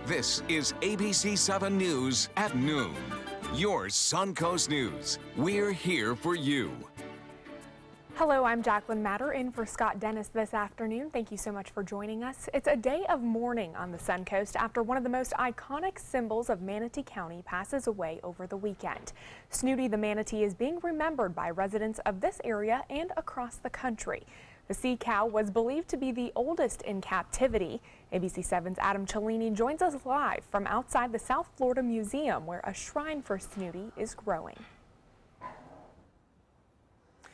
This is ABC 7 News at noon. Your Suncoast News. We're here for you. Hello, I'm Jacqueline Matter in for Scott Dennis this afternoon. Thank you so much for joining us. It's a day of mourning on the Suncoast after one of the most iconic symbols of Manatee County passes away over the weekend. Snooty the manatee is being remembered by residents of this area and across the country. The sea cow was believed to be the oldest in captivity. ABC 7's Adam Cellini joins us live from outside the South Florida Museum, where a shrine for Snooty is growing.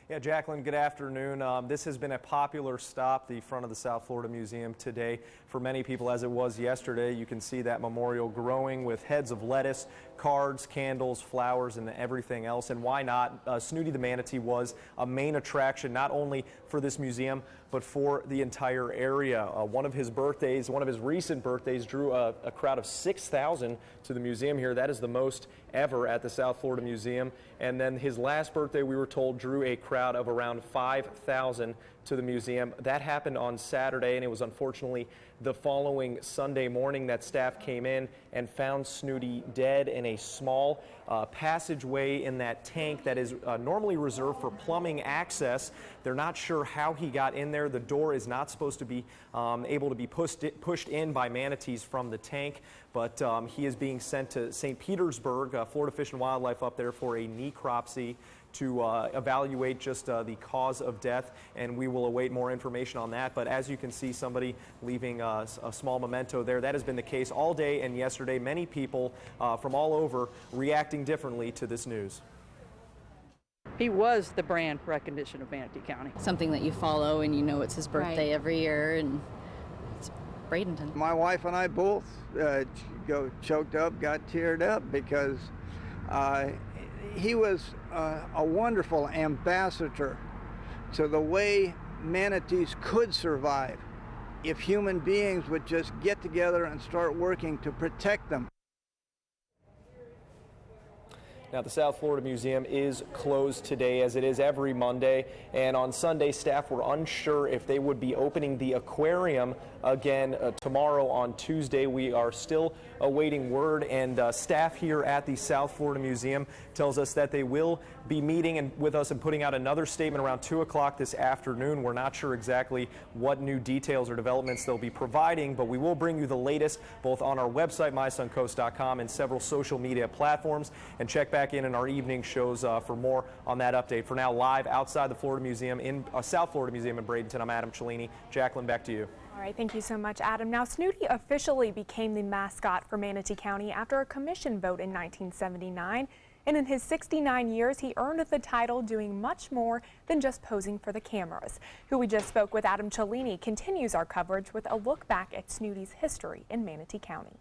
Yeah, Jacqueline, good afternoon. This has been a popular stop, the front of the South Florida Museum today. For many people, as it was yesterday, you can see that memorial growing with heads of lettuce, cards, candles, flowers, and everything else. And why not? Snooty the manatee was a main attraction, not only for this museum, but for the entire area. One of his recent birthdays, drew a crowd of 6,000 to the museum here. That is the most ever at the South Florida Museum. And then his last birthday, we were told, drew a crowd of around 5,000 to the museum. That happened on Saturday, and it was unfortunately the following Sunday morning that staff came in and found Snooty dead in a small passageway in that tank that is normally reserved for plumbing access. They're not sure how he got in there. The door is not supposed to be able to be pushed in by manatees from the tank, but he is being sent to St. Petersburg, Florida Fish and Wildlife up there for a necropsy to evaluate just the cause of death, and we will await more information on that. But as you can see, somebody leaving a small memento there. That has been the case all day and yesterday. Many people from all over reacting differently to this news. He was the brand recognition of Manatee County. Something that you follow and you know it's his birthday every year, and it's Bradenton. My wife and I both choked up, got teared up because he was a wonderful ambassador to the way manatees could survive if human beings would just get together and start working to protect them. Now, the South Florida Museum is closed today, as it is every Monday, and on Sunday, staff were unsure if they would be opening the aquarium again tomorrow on Tuesday. We are still awaiting word, and staff here at the South Florida Museum tells us that they will be meeting with us and putting out another statement around 2 o'clock this afternoon. We're not sure exactly what new details or developments they'll be providing, but we will bring you the latest both on our website, mysuncoast.com, and several social media platforms, and check back in our evening shows for more on that update. For now, live outside the Florida Museum in South Florida Museum in Bradenton, I'm Adam Cellini. Jacqueline, back to you. All right, thank you so much, Adam. Now, Snooty officially became the mascot for Manatee County after a commission vote in 1979. And in his 69 years, he earned the title doing much more than just posing for the cameras. Who we just spoke with, Adam Cellini, continues our coverage with a look back at Snooty's history in Manatee County.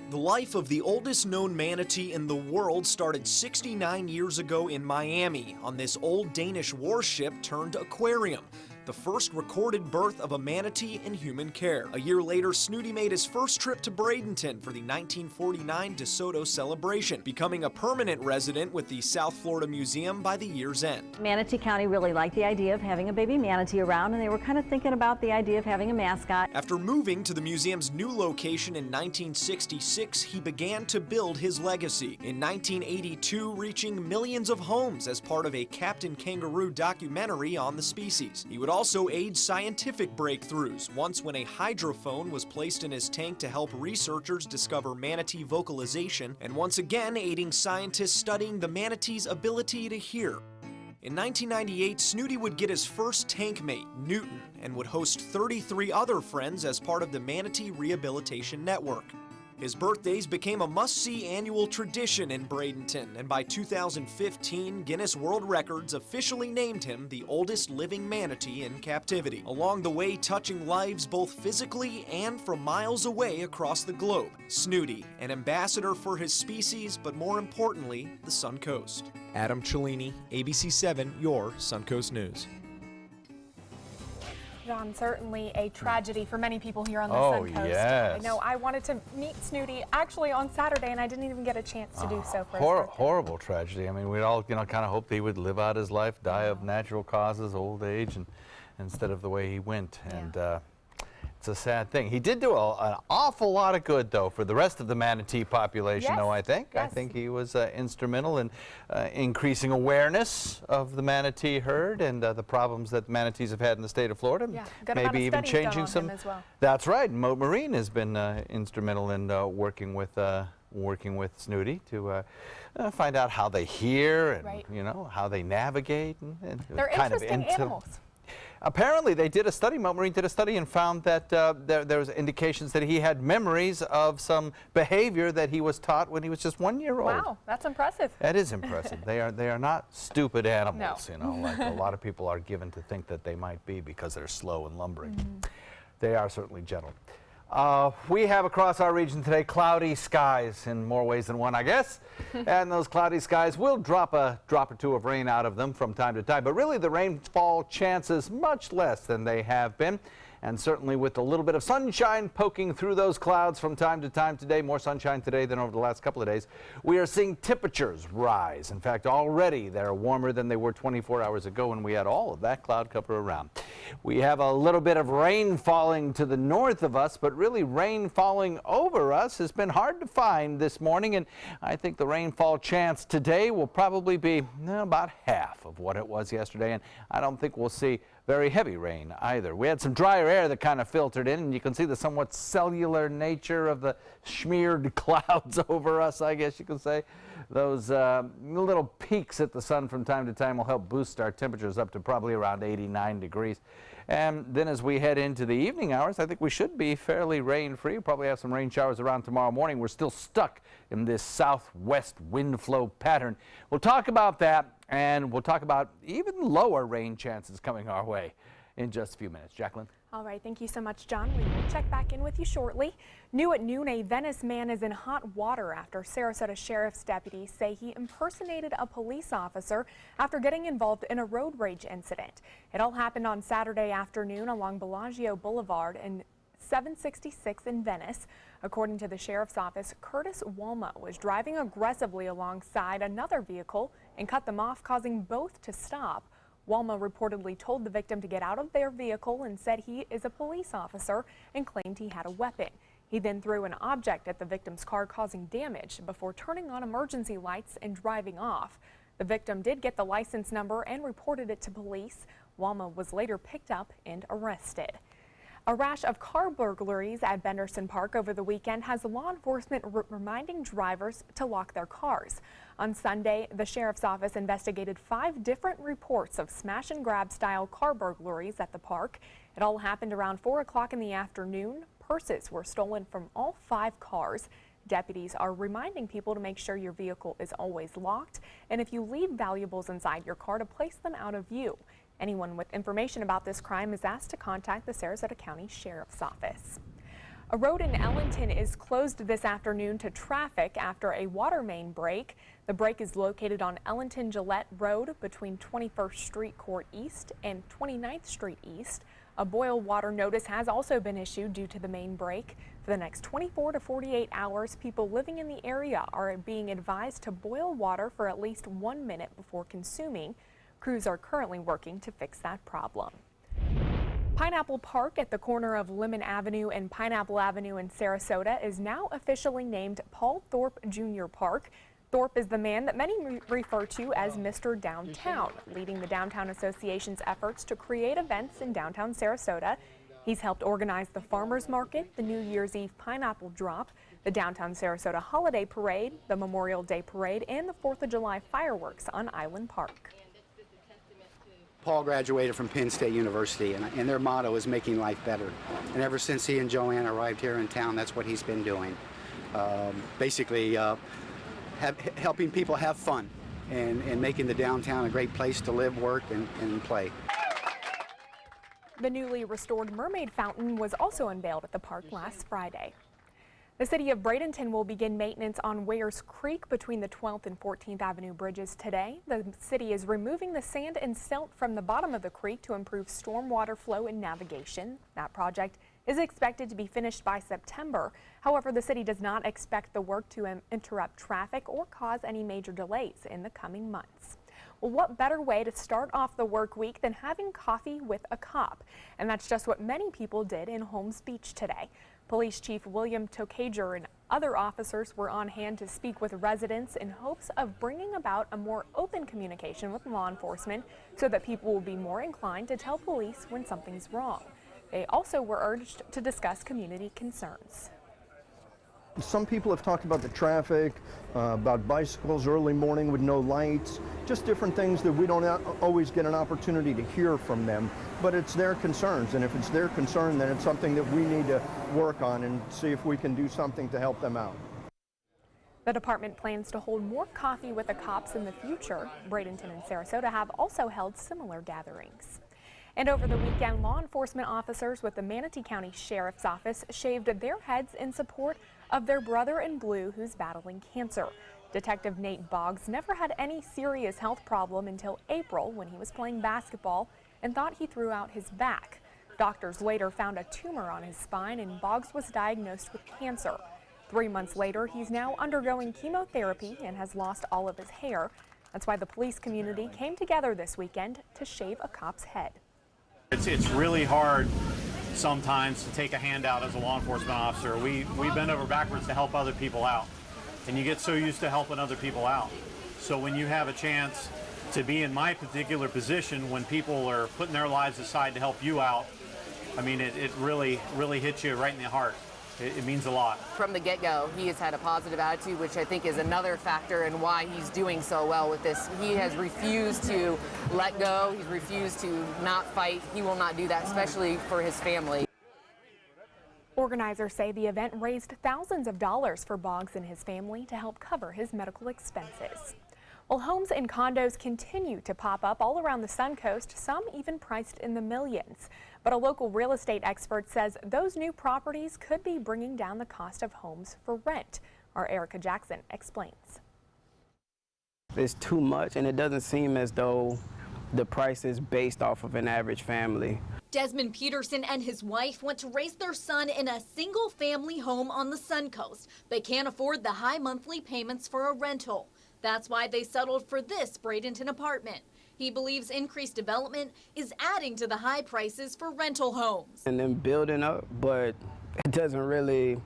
The life of the oldest known manatee in the world started 69 years ago in Miami on this old Danish warship turned aquarium, the first recorded birth of a manatee in human care. A year later, Snooty made his first trip to Bradenton for the 1949 DeSoto celebration, becoming a permanent resident with the South Florida Museum by the year's end. Manatee County really liked the idea of having a baby manatee around, and they were kind of thinking about the idea of having a mascot. After moving to the museum's new location in 1966, he began to build his legacy. In 1982, reaching millions of homes as part of a Captain Kangaroo documentary on the species. He would also aid scientific breakthroughs, once when a hydrophone was placed in his tank to help researchers discover manatee vocalization, and once again aiding scientists studying the manatee's ability to hear. In 1998, Snooty would get his first tank mate, Newton, and would host 33 other friends as part of the Manatee Rehabilitation Network. His birthdays became a must-see annual tradition in Bradenton, and by 2015, Guinness World Records officially named him the oldest living manatee in captivity, along the way touching lives both physically and from miles away across the globe. Snooty, an ambassador for his species, but more importantly, the Suncoast. Adam Cellini, ABC 7, your Suncoast News. John, certainly a tragedy for many people here on the Suncoast. Yes. I know I wanted to meet Snooty actually on Saturday, and I didn't even get a chance to do so for his birthday. Horrible tragedy. I mean, we'd all, kind of hoped he would live out his life, die of natural causes, old age, and instead of the way he went. And It's a sad thing. He did do an awful lot of good, though, for the rest of the manatee population, Yes. though, I think. Yes. I think he was instrumental in increasing awareness of the manatee herd and the problems that manatees have had in the state of Florida. Yeah, good amount of maybe even studies done changing on some. him as well. That's right. Moat Marine has been instrumental in working with Snooty to find out how they hear and Right. you know how they navigate and They're kind interesting of into. animals. Apparently, they did a study. Moat Marine did a study and found that there was indications that he had memories of some behavior that he was taught when he was just 1 year old. Wow, that's impressive. That is impressive. They are not stupid animals, No. you know, like a lot of people are given to think that they might be because they're slow and lumbering. They are certainly gentle. We have across our region today cloudy skies in more ways than one, I guess. And those cloudy skies will drop a drop or two of rain out of them from time to time. But really the rainfall chances much less than they have been. And certainly with a little bit of sunshine poking through those clouds from time to time today, more sunshine today than over the last couple of days, we are seeing temperatures rise. In fact, already they're warmer than they were 24 hours ago when we had all of that cloud cover around. We have a little bit of rain falling to the north of us, but really rain falling over us has been hard to find this morning, and I think the rainfall chance today will probably be about half of what it was yesterday, and I don't think we'll see very heavy rain either. We had some drier air that kind of filtered in, and you can see the somewhat cellular nature of the smeared clouds over us, I guess you could say. Those little peaks at the sun from time to time will help boost our temperatures up to probably around 89 degrees. And then as we head into the evening hours, I think we should be fairly rain-free. We'll probably have some rain showers around tomorrow morning. We're still stuck in this southwest wind flow pattern. We'll talk about that, and we'll talk about even lower rain chances coming our way in just a few minutes. Jacqueline? All right, thank you so much, John. We will check back in with you shortly. New at noon, a Venice man is in hot water after Sarasota Sheriff's deputies say he impersonated a police officer after getting involved in a road rage incident. It all happened on Saturday afternoon along Bellagio Boulevard and 766 in Venice. According to the sheriff's office, Curtis Walma was driving aggressively alongside another vehicle and cut them off, causing both to stop. Walma reportedly told the victim to get out of their vehicle and said he is a police officer and claimed he had a weapon. He then threw an object at the victim's car, causing damage before turning on emergency lights and driving off. The victim did get the license number and reported it to police. Walma was later picked up and arrested. A rash of car burglaries at Benderson Park over the weekend has law enforcement reminding drivers to lock their cars. On Sunday, the sheriff's office investigated 5 different reports of smash and grab style car burglaries at the park. It all happened around 4 o'clock in the afternoon. Purses were stolen from all 5 cars. Deputies are reminding people to make sure your vehicle is always locked, and if you leave valuables inside your car, to place them out of view. Anyone with information about this crime is asked to contact the Sarasota County Sheriff's Office. A road in Ellington is closed this afternoon to traffic after a water main break. The break is located on Ellington Gillette Road between 21st Street Court East and 29th Street East. A boil water notice has also been issued due to the main break. For the next 24 to 48 hours, people living in the area are being advised to boil water for at least 1 minute before consuming. Crews are currently working to fix that problem. Pineapple Park at the corner of Lemon Avenue and Pineapple Avenue in Sarasota is now officially named Paul Thorpe Jr. Park. Thorpe is the man that many refer to as Mr. Downtown, leading the Downtown Association's efforts to create events in downtown Sarasota. He's helped organize the Farmers Market, the New Year's Eve Pineapple Drop, the Downtown Sarasota Holiday Parade, the Memorial Day Parade, and the 4th of July fireworks on Island Park. Paul graduated from Penn State University, and their motto is making life better. And ever since he and Joanne arrived here in town, that's what he's been doing. Basically, helping people have fun and making the downtown a great place to live, work, and play. The newly restored Mermaid Fountain was also unveiled at the park last Friday. The city of Bradenton will begin maintenance on Wares Creek between the 12th and 14th Avenue bridges today. The city is removing the sand and silt from the bottom of the creek to improve stormwater flow and navigation. That project is expected to be finished by September. However, the city does not expect the work to interrupt traffic or cause any major delays in the coming months. Well, what better way to start off the work week than having coffee with a cop? And that's just what many people did in Holmes Beach today. Police Chief William Tokajer and other officers were on hand to speak with residents in hopes of bringing about a more open communication with law enforcement so that people will be more inclined to tell police when something's wrong. They also were urged to discuss community concerns. Some people have talked about the traffic, about bicycles early morning with no lights, just different things that we don't always get an opportunity to hear from them. But it's their concerns, and if it's their concern, then it's something that we need to work on and see if we can do something to help them out. The department plans to hold more coffee with the cops in the future. Bradenton and Sarasota have also held similar gatherings. And over the weekend, law enforcement officers with the Manatee County Sheriff's Office shaved their heads in support of their brother in blue who's battling cancer. Detective Nate Boggs never had any serious health problem until April when he was playing basketball and thought he threw out his back. Doctors later found a tumor on his spine and Boggs was diagnosed with cancer. 3 months later, he's now undergoing chemotherapy and has lost all of his hair. That's why the police community came together this weekend to shave a cop's head. It's really hard sometimes to take a handout as a law enforcement officer. We bend over backwards to help other people out, and you get so used to helping other people out. So when you have a chance to be in my particular position when people are putting their lives aside to help you out, I mean, it really hits you right in the heart. It means a lot. From the get-go, he has had a positive attitude, which I think is another factor in why he's doing so well with this. He has refused to let go. He's refused to not fight. He will not do that, especially for his family. Organizers say the event raised thousands of dollars for Boggs and his family to help cover his medical expenses. Well, homes and condos continue to pop up all around the Suncoast, some even priced in the millions. But a local real estate expert says those new properties could be bringing down the cost of homes for rent. Our Erica Jackson explains. It's too much, and it doesn't seem as though the price is based off of an average family. Desmond Peterson and his wife want to raise their son in a single-family home on the Suncoast. They can't afford the high monthly payments for a rental. That's why they settled for this Bradenton apartment. He believes increased development is adding to the high prices for rental homes. And then building up, but it doesn't really,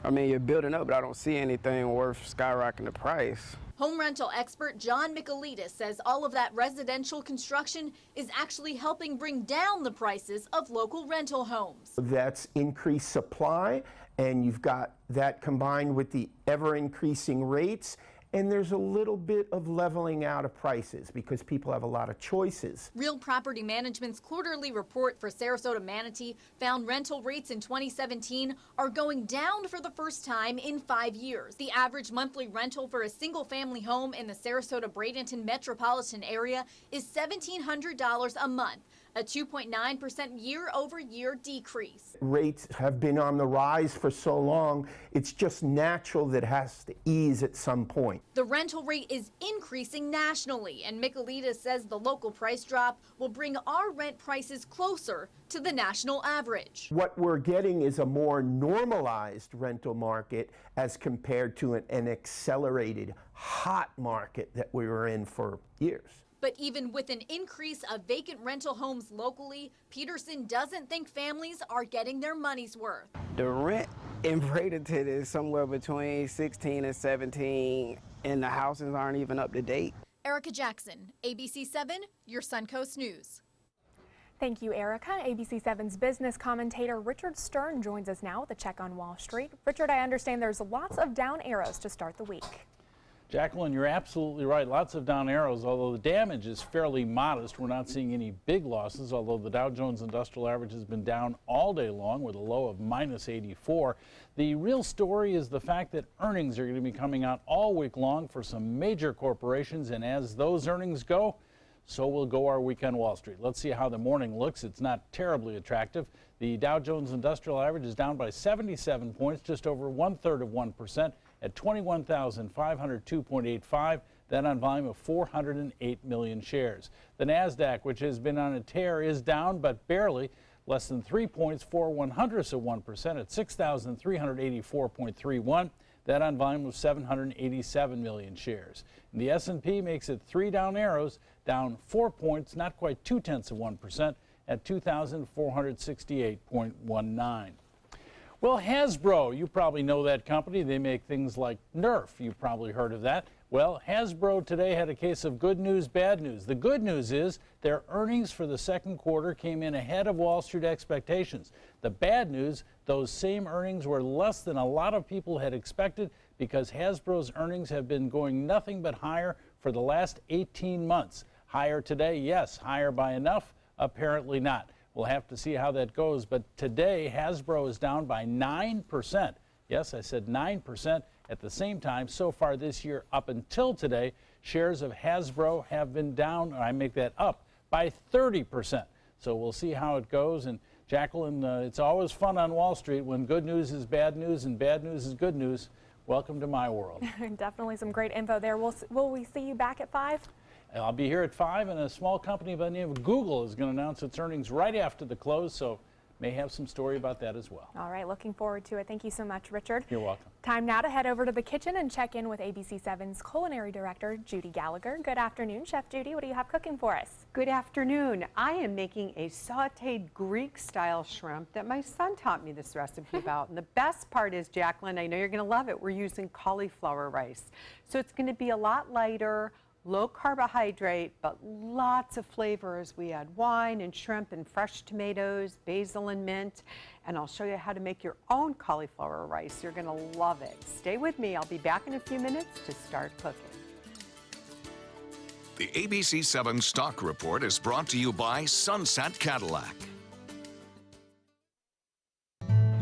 I mean, you're building up, but I don't see anything worth skyrocketing the price. Home rental expert John Michaelides says all of that residential construction is actually helping bring down the prices of local rental homes. That's increased supply, and you've got that combined with the ever-increasing rates. And there's a little bit of leveling out of prices because people have a lot of choices. Real Property Management's quarterly report for Sarasota Manatee found rental rates in 2017 are going down for the first time in 5 years. The average monthly rental for a single-family home in the Sarasota-Bradenton metropolitan area is $1,700 a month, a 2.9% year-over-year decrease. Rates have been on the rise for so long, it's just natural that it has to ease at some point. The rental rate is increasing nationally, and Michaelides says the local price drop will bring our rent prices closer to the national average. What we're getting is a more normalized rental market as compared to an accelerated hot market that we were in for years. But even with an increase of vacant rental homes locally, Peterson doesn't think families are getting their money's worth. The rent in Bradenton is somewhere between 16 and 17, and the houses aren't even up to date. Erica Jackson, ABC 7, your Suncoast News. Thank you, Erica. ABC 7's business commentator Richard Stern joins us now with a check on Wall Street. Richard, I understand there's lots of down arrows to start the week. Jacqueline, you're absolutely right. Lots of down arrows, although the damage is fairly modest. We're not seeing any big losses, although the Dow Jones Industrial Average has been down all day long with a low of -84. The real story is the fact that earnings are going to be coming out all week long for some major corporations, and as those earnings go, so will go our week on Wall Street. Let's see how the morning looks. It's not terribly attractive. The Dow Jones Industrial Average is down by 77 points, just over 1/3 of 1%. At 21,502.85, that on volume of 408 million shares. The NASDAQ, which has been on a tear, is down, but barely, less than 3 points, 4/100ths of 1% at 6,384.31. That on volume of 787 million shares. And the S&P makes it 3 down arrows, down 4 points, not quite 0.2% at 2,468.19. Well, Hasbro, you probably know that company. They make things like Nerf. You've probably heard of that. Well, Hasbro today had a case of good news, bad news. The good news is their earnings for the second quarter came in ahead of Wall Street expectations. The bad news, those same earnings were less than a lot of people had expected because Hasbro's earnings have been going nothing but higher for the last 18 months. Higher today, yes. Higher by enough? Apparently not. We'll have to see how that goes, but today Hasbro is down by 9%. Yes, I said 9%. At the same time, so far this year, up until today, shares of Hasbro have been down, or I make that up, by 30%. So we'll see how it goes. And Jacqueline, it's always fun on Wall Street when good news is bad news and bad news is good news. Welcome to my world. Definitely some great info there. Will we see you back at 5? I'll be here at 5, and a small company by the name of Google is going to announce its earnings right after the close, so may have some story about that as well. All right, looking forward to it. Thank you so much, Richard. You're welcome. Time now to head over to the kitchen and check in with ABC7's culinary director, Judy Gallagher. Good afternoon, Chef Judy. What do you have cooking for us? Good afternoon. I am making a sauteed Greek-style shrimp that my son taught me this recipe about. And the best part is, Jacqueline, I know you're going to love it, we're using cauliflower rice. So it's going to be a lot lighter, low carbohydrate, but lots of flavor as we add wine and shrimp and fresh tomatoes, basil and mint. And I'll show you how to make your own cauliflower rice. You're gonna love it. Stay with me. I'll be back in a few minutes to start cooking. The ABC7 Stock Report is brought to you by Sunset Cadillac.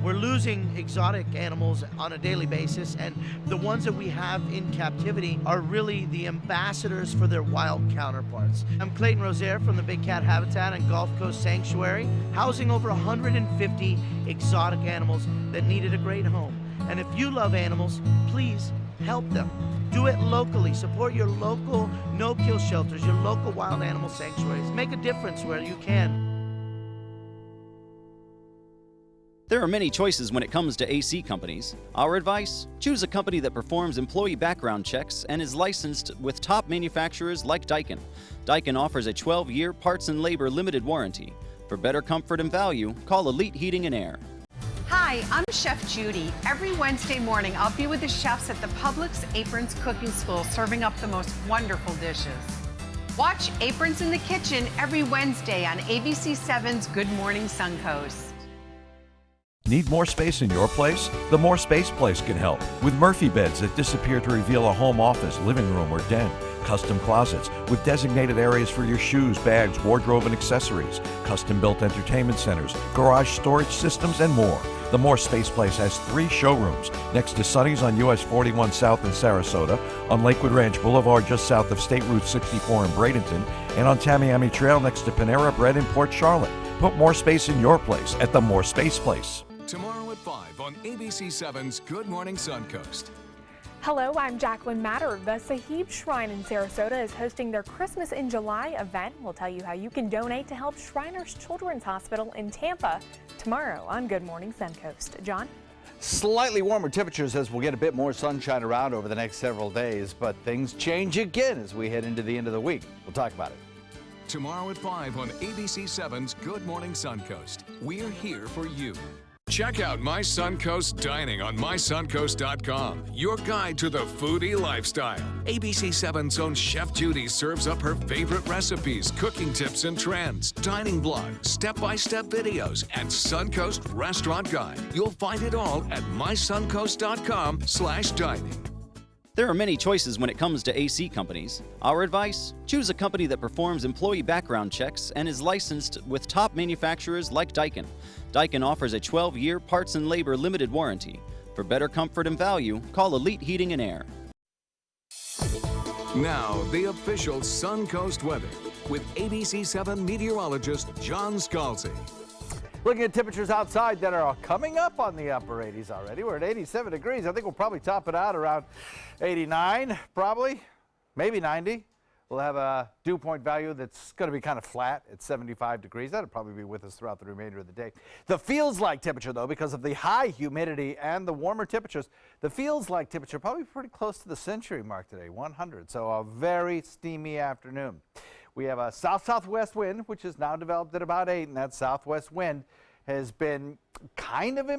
We're losing exotic animals on a daily basis, and the ones that we have in captivity are really the ambassadors for their wild counterparts. I'm Clayton Rozier from the Big Cat Habitat and Gulf Coast Sanctuary, housing over 150 exotic animals that needed a great home. And if you love animals, please help them. Do it locally. Support your local no-kill shelters, your local wild animal sanctuaries. Make a difference where you can. There are many choices when it comes to AC companies. Our advice? Choose a company that performs employee background checks and is licensed with top manufacturers like Daikin. Daikin offers a 12-year parts and labor limited warranty. For better comfort and value, call Elite Heating and Air. Hi, I'm Chef Judy. Every Wednesday morning, I'll be with the chefs at the Publix Aprons Cooking School serving up the most wonderful dishes. Watch Aprons in the Kitchen every Wednesday on ABC7's Good Morning Suncoast. Need more space in your place? The More Space Place can help with Murphy beds that disappear to reveal a home office, living room, or den. Custom closets with designated areas for your shoes, bags, wardrobe, and accessories. Custom-built entertainment centers, garage storage systems, and more. The More Space Place has 3 showrooms next to Sonny's on US 41 South in Sarasota, on Lakewood Ranch Boulevard just south of State Route 64 in Bradenton, and on Tamiami Trail next to Panera Bread in Port Charlotte. Put more space in your place at the More Space Place. Tomorrow at 5 on ABC7's Good Morning Suncoast. Hello, I'm Jacqueline Matter. The Sahib Shrine in Sarasota is hosting their Christmas in July event. We'll tell you how you can donate to help Shriners Children's Hospital in Tampa tomorrow on Good Morning Suncoast. John? Slightly warmer temperatures as we'll get a bit more sunshine around over the next several days, but things change again as we head into the end of the week. We'll talk about it. Tomorrow at 5 on ABC7's Good Morning Suncoast. We're here for you. Check out My Suncoast Dining on mysuncoast.com, your guide to the foodie lifestyle. ABC7's own Chef Judy serves up her favorite recipes, cooking tips and trends, dining blogs, step-by-step videos, and Suncoast Restaurant Guide. You'll find it all at mysuncoast.com/dining. There are many choices when it comes to AC companies. Our advice? Choose a company that performs employee background checks and is licensed with top manufacturers like Daikin. Daikin offers a 12-year parts and labor limited warranty. For better comfort and value, call Elite Heating and Air. Now, the official Suncoast weather with ABC7 meteorologist John Scalzi. Looking at temperatures outside that are coming up on the upper 80s already. We're at 87 degrees. I think we'll probably top it out around 89, probably, maybe 90. We'll have a dew point value that's going to be kind of flat at 75 degrees. That'll probably be with us throughout the remainder of the day. The feels-like temperature, though, because of the high humidity and the warmer temperatures, the feels-like temperature probably pretty close to the century mark today, 100. So a very steamy afternoon. We have a south-southwest wind, which is now developed at about 8, and that southwest wind has been kind of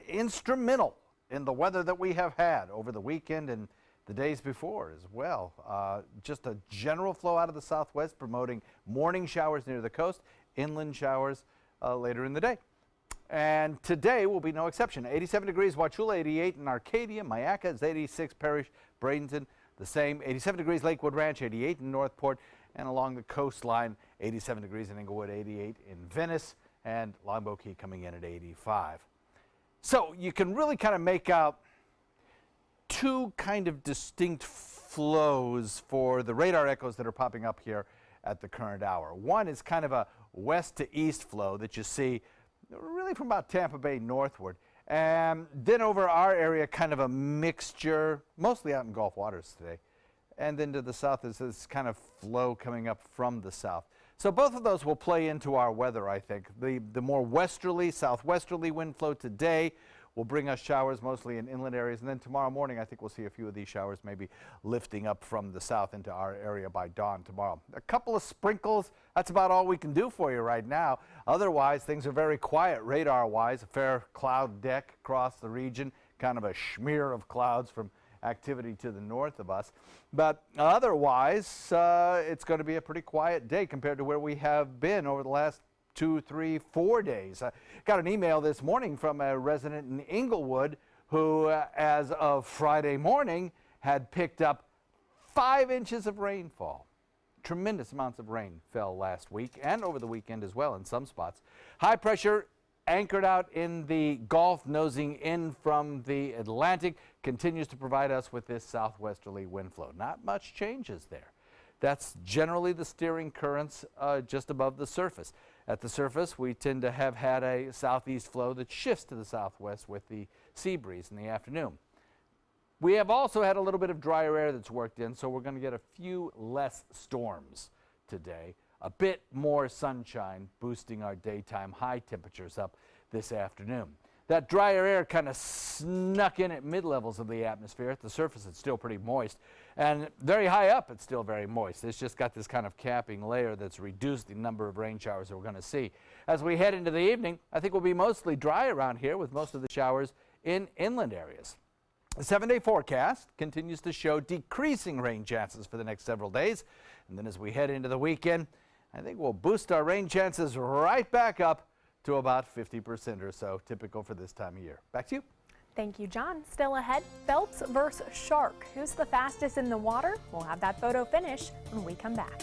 instrumental in the weather that we have had over the weekend and the days before as well. Just a general flow out of the southwest promoting morning showers near the coast, inland showers later in the day. And today will be no exception. 87 degrees Wauchula, 88 in Arcadia, Myakka is 86, Parrish, Bradenton the same, 87 degrees Lakewood Ranch, 88 in Northport, and along the coastline 87 degrees in Inglewood, 88 in Venice, and Longboat Key coming in at 85. So you can really kind of make out two kind of distinct flows for the radar echoes that are popping up here at the current hour. One is kind of a west to east flow that you see really from about Tampa Bay northward. And then over our area, kind of a mixture, mostly out in Gulf waters today. And then to the south is this kind of flow coming up from the south. So both of those will play into our weather, I think. The more westerly, southwesterly wind flow today will bring us showers mostly in inland areas. And then tomorrow morning, I think we'll see a few of these showers maybe lifting up from the south into our area by dawn tomorrow. A couple of sprinkles, that's about all we can do for you right now. Otherwise, things are very quiet radar-wise. A fair cloud deck across the region, kind of a smear of clouds from activity to the north of us. But otherwise, it's going to be a pretty quiet day compared to where we have been over the last 2, 3, 4 days. I got an email this morning from a resident in Inglewood who, as of Friday morning, had picked up 5 inches of rainfall. Tremendous amounts of rain fell last week and over the weekend as well in some spots. High pressure anchored out in the Gulf, nosing in from the Atlantic, continues to provide us with this southwesterly wind flow. Not much changes there. That's generally the steering currents just above the surface. At the surface, we tend to have had a southeast flow that shifts to the southwest with the sea breeze in the afternoon. We have also had a little bit of drier air that's worked in, so we're going to get a few less storms today. A bit more sunshine boosting our daytime high temperatures up this afternoon. That drier air kind of snuck in at mid-levels of the atmosphere. At the surface, it's still pretty moist. And very high up, it's still very moist. It's just got this kind of capping layer that's reduced the number of rain showers that we're going to see. As we head into the evening, I think we'll be mostly dry around here with most of the showers in inland areas. The 7-day forecast continues to show decreasing rain chances for the next several days. And then as we head into the weekend, I think we'll boost our rain chances right back up to about 50% or so, typical for this time of year. Back to you. Thank you, John. Still ahead, Phelps versus Shark. Who's the fastest in the water? We'll have that photo finish when we come back.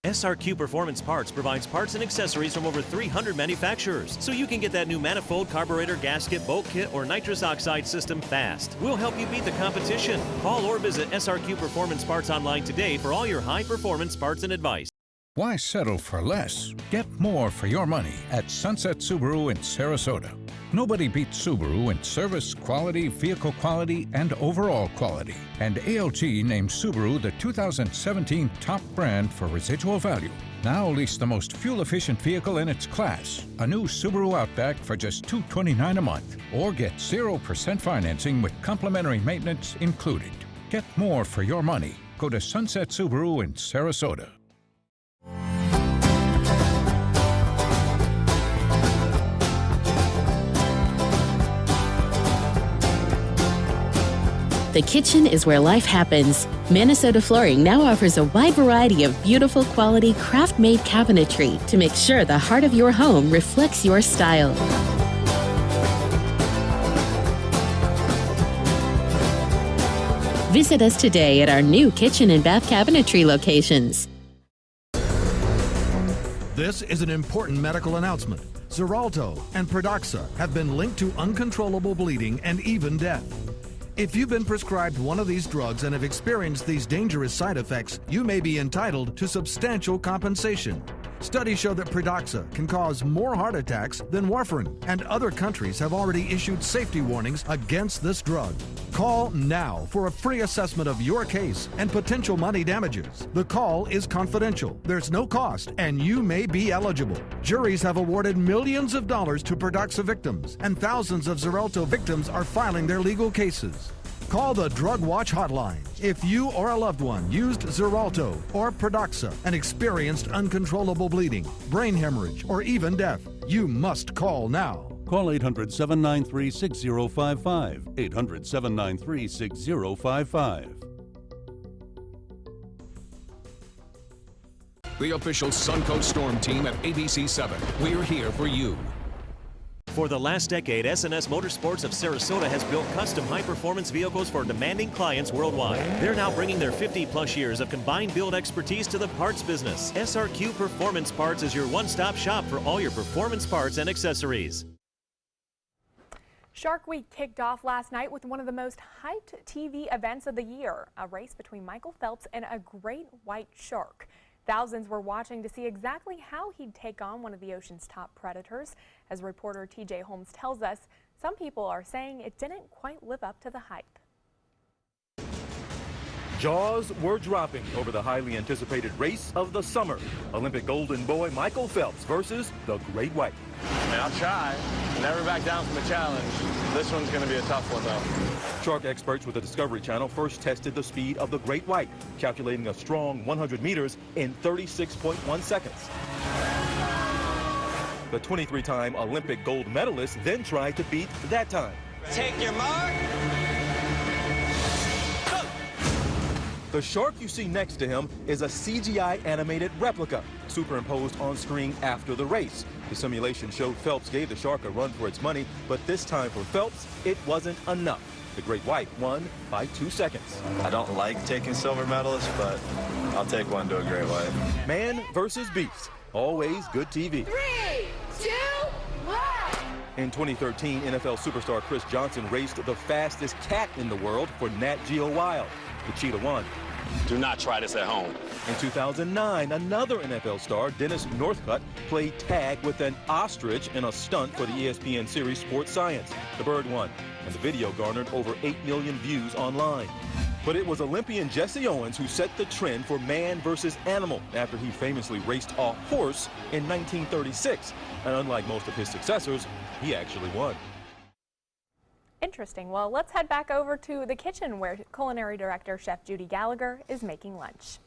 SRQ Performance Parts provides parts and accessories from over 300 manufacturers, so you can get that new manifold, carburetor, gasket, bolt kit, or nitrous oxide system fast. We'll help you beat the competition. Call or visit SRQ Performance Parts online today for all your high-performance parts and advice. Why settle for less? Get more for your money at Sunset Subaru in Sarasota. Nobody beats Subaru in service, quality, vehicle quality, and overall quality. And ALG named Subaru the 2017 top brand for residual value. Now lease the most fuel-efficient vehicle in its class, a new Subaru Outback for just $229 a month. Or get 0% financing with complimentary maintenance included. Get more for your money. Go to Sunset Subaru in Sarasota. The kitchen is where life happens. Minnesota Flooring now offers a wide variety of beautiful quality craft-made cabinetry to make sure the heart of your home reflects your style. Visit us today at our new kitchen and bath cabinetry locations. This is an important medical announcement. Xarelto and Pradaxa have been linked to uncontrollable bleeding and even death. If you've been prescribed one of these drugs and have experienced these dangerous side effects, you may be entitled to substantial compensation. Studies show that Pradaxa can cause more heart attacks than warfarin, and other countries have already issued safety warnings against this drug. Call now for a free assessment of your case and potential money damages. The call is confidential. There's no cost, and you may be eligible. Juries have awarded millions of dollars to Pradaxa victims, and thousands of Xarelto victims are filing their legal cases. Call the Drug Watch hotline if you or a loved one used Xarelto or Pradaxa and experienced uncontrollable bleeding, brain hemorrhage, or even death. You must call now. Call 800-793-6055. 800-793-6055. The official Suncoast Storm team at ABC7. We're here for you. For the last decade, S&S Motorsports of Sarasota has built custom high-performance vehicles for demanding clients worldwide. They're now bringing their 50-plus years of combined build expertise to the parts business. SRQ Performance Parts is your one-stop shop for all your performance parts and accessories. Shark Week kicked off last night with one of the most hyped TV events of the year, a race between Michael Phelps and a great white shark. Thousands were watching to see exactly how he'd take on one of the ocean's top predators. As reporter TJ Holmes tells us, some people are saying it didn't quite live up to the hype. Jaws were dropping over the highly anticipated race of the summer. Olympic golden boy Michael Phelps versus the great white. I'll try. Never back down from a challenge. This one's going to be a tough one, though. Shark experts with the Discovery Channel first tested the speed of the great white, calculating a strong 100 meters in 36.1 seconds. The 23-time Olympic gold medalist then tried to beat that time. Take your mark. The shark you see next to him is a CGI animated replica, superimposed on screen after the race. The simulation showed Phelps gave the shark a run for its money, but this time for Phelps, it wasn't enough. The great white won by 2 seconds. I don't like taking silver medalists, but I'll take one to a great white. Man versus beast. Always good TV. 3, 2, 1. In 2013, NFL superstar Chris Johnson raced the fastest cat in the world for Nat Geo Wild. The cheetah won. Do not try this at home. In 2009, another NFL star, Dennis Northcutt, played tag with an ostrich in a stunt for the ESPN series Sports Science. The bird won, and the video garnered over 8 million views online. But it was Olympian Jesse Owens who set the trend for man versus animal after he famously raced a horse in 1936. And unlike most of his successors, he actually won. Interesting. Well, let's head back over to the kitchen where culinary director Chef Judy Gallagher is making lunch.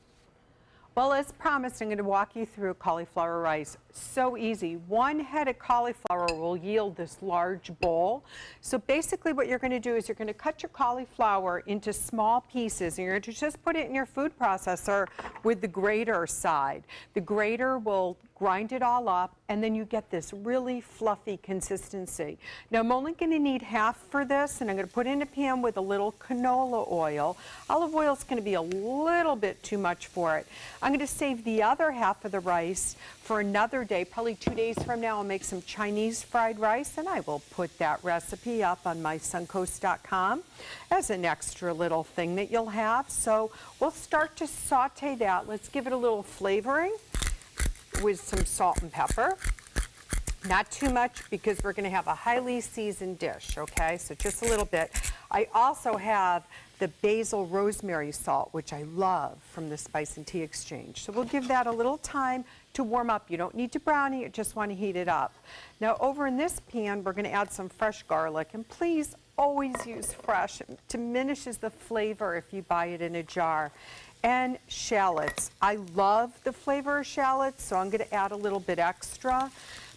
Well, as promised, I'm going to walk you through cauliflower rice. So easy. 1 head of cauliflower will yield this large bowl. So basically what you're going to do is you're going to cut your cauliflower into small pieces, and you're going to just put it in your food processor with the grater side. The grater will grind it all up, and then you get this really fluffy consistency. Now I'm only going to need half for this, and I'm going to put it in a pan with a little canola oil. Olive oil is going to be a little bit too much for it. I'm going to save the other half of the rice for another day. Probably 2 days from now I'll make some Chinese fried rice, and I will put that recipe up on mysuncoast.com as an extra little thing that you'll have. So we'll start to saute that. Let's give it a little flavoring with some salt and pepper. Not too much because we're going to have a highly seasoned dish, okay? So just a little bit. I also have the basil rosemary salt, which I love from the Spice and Tea Exchange. So we'll give that a little time to warm up. You don't need to brown it, you just want to heat it up. Now over in this pan, we're going to add some fresh garlic, and please always use fresh. It diminishes the flavor if you buy it in a jar. And shallots. I love the flavor of shallots, so I'm going to add a little bit extra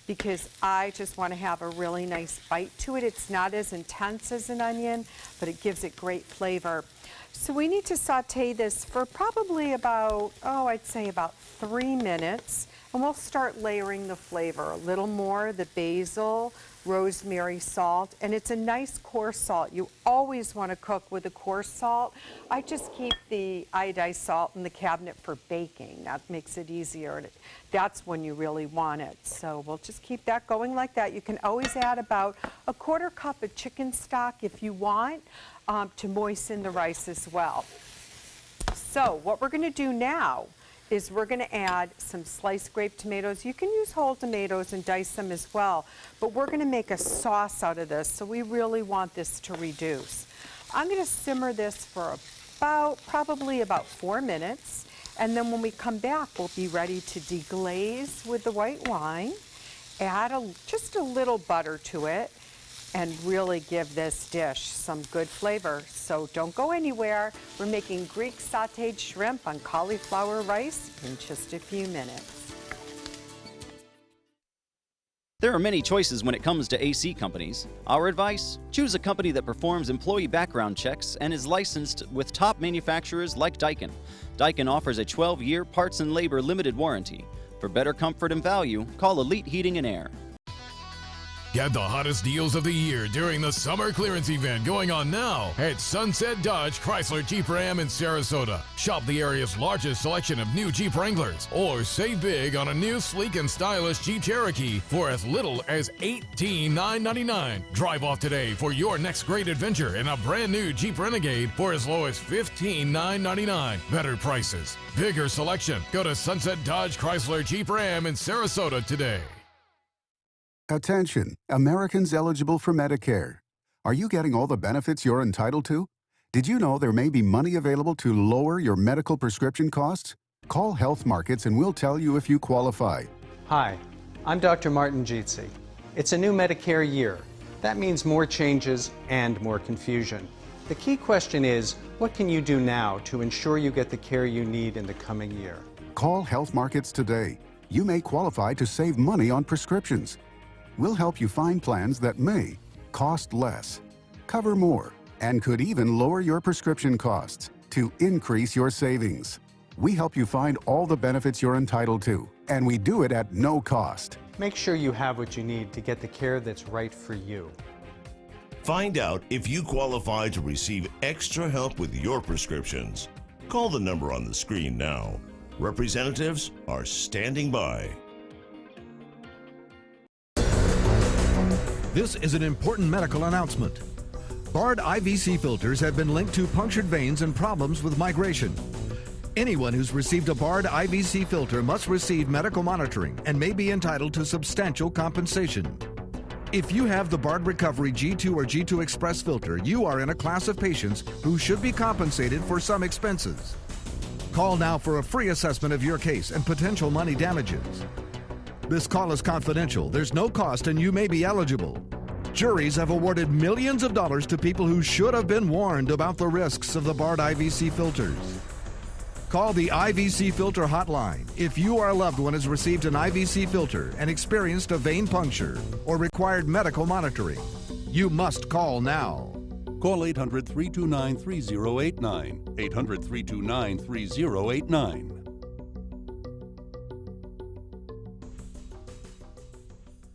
because I just want to have a really nice bite to it. It's not as intense as an onion, but it gives it great flavor. So we need to saute this for probably about, I'd say about 3 minutes. And we'll start layering the flavor. A little more, the basil, rosemary salt, and it's a nice coarse salt. You always want to cook with a coarse salt. I just keep the iodized salt in the cabinet for baking. That makes it easier. And that's when you really want it. So we'll just keep that going like that. You can always add about a 1/4 cup of chicken stock if you want to moisten the rice as well. So what we're going to do now is we're going to add some sliced grape tomatoes. You can use whole tomatoes and dice them as well, but we're going to make a sauce out of this, so we really want this to reduce. I'm going to simmer this for probably about 4 minutes, and then when we come back, we'll be ready to deglaze with the white wine, add just a little butter to it, and really give this dish some good flavor. So don't go anywhere. We're making Greek sauteed shrimp on cauliflower rice in just a few minutes. There are many choices when it comes to AC companies. Our advice: choose a company that performs employee background checks and is licensed with top manufacturers like Daikin. Daikin offers a 12-year parts and labor limited warranty. For better comfort and value, call Elite Heating and Air. Get the hottest deals of the year during the summer clearance event going on now at Sunset Dodge Chrysler Jeep Ram in Sarasota. Shop the area's largest selection of new Jeep Wranglers, or save big on a new sleek and stylish Jeep Cherokee for as little as $18,999. Drive off today for your next great adventure in a brand new Jeep Renegade for as low as $15,999. Better prices, bigger selection. Go to Sunset Dodge Chrysler Jeep Ram in Sarasota today. Attention, Americans eligible for Medicare. Are you getting all the benefits you're entitled to? Did you know there may be money available to lower your medical prescription costs? Call Health Markets and we'll tell you if you qualify. Hi, I'm Dr. Martin Jeetsi. It's a new Medicare year. That means more changes and more confusion. The key question is, what can you do now to ensure you get the care you need in the coming year? Call Health Markets today. You may qualify to save money on prescriptions. We'll help you find plans that may cost less, cover more, and could even lower your prescription costs to increase your savings. We help you find all the benefits you're entitled to, and we do it at no cost. Make sure you have what you need to get the care that's right for you. Find out if you qualify to receive extra help with your prescriptions. Call the number on the screen now. Representatives are standing by. This is an important medical announcement. Bard IVC filters have been linked to punctured veins and problems with migration. Anyone who's received a Bard IVC filter must receive medical monitoring and may be entitled to substantial compensation. If you have the Bard Recovery G2 or G2 Express filter, you are in a class of patients who should be compensated for some expenses. Call now for a free assessment of your case and potential money damages. This call is confidential. There's no cost and you may be eligible. Juries have awarded millions of dollars to people who should have been warned about the risks of the Bard IVC filters. Call the IVC Filter Hotline if you or a loved one has received an IVC filter and experienced a vein puncture or required medical monitoring. You must call now. Call 800-329-3089. 800-329-3089.